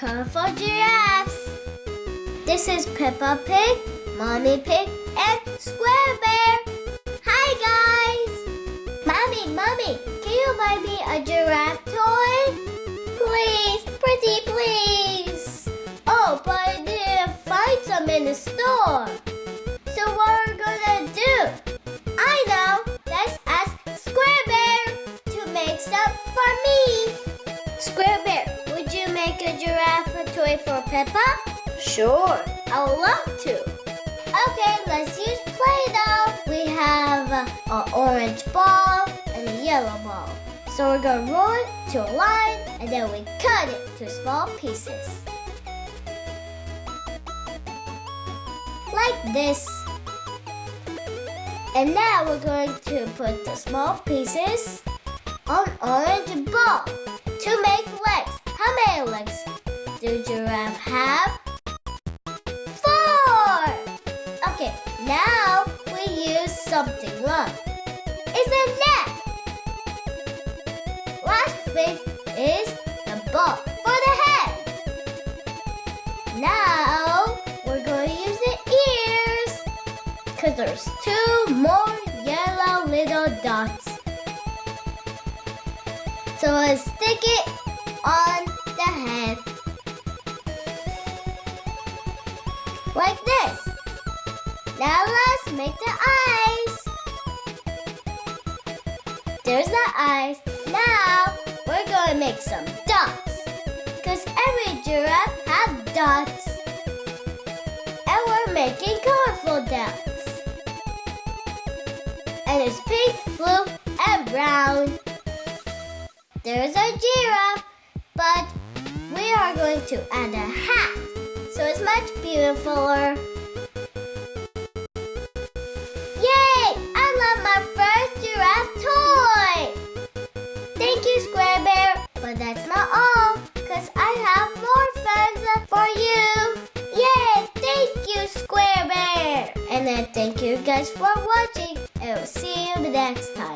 colorful giraffes. This is Peppa Pig, Mommy Pig, and Square Bear. Hi guys! Mommy, can you buy me a giraffe toy? Please, pretty please. Oh, but I didn't find some in the store. So what are we gonna do? I know, let's ask Square Bear to make some for me. Square Bear, would you make a giraffe toy for Peppa? Sure. I would love to. Okay, let's use Play-Doh. We have an orange ball and a yellow ball. So we're going to roll it to a line and then we cut it to small pieces. Like this. And now we're going to put the small pieces on orange ball to make legs. How many legs do giraffe have? 4! Okay, now we use something long. It's a net. Last thing is the ball for the head. Now we're going to use the ears because there's 2 more yellow little dots. So let's stick it on the head. Like this. Now let's make the eyes. There's the eyes. Now we're going to make some dots. Because every giraffe has dots. And we're making colorful dots. And it's pink, blue, and brown. There's our giraffe. But we are going to add a hat. So it's much beautifuler. Yay! I love my first giraffe toy! Thank you, Square Bear. But that's not all, because I have more fun for you. Yay! Thank you, Square Bear. And then thank you guys for watching. And we'll see you next time.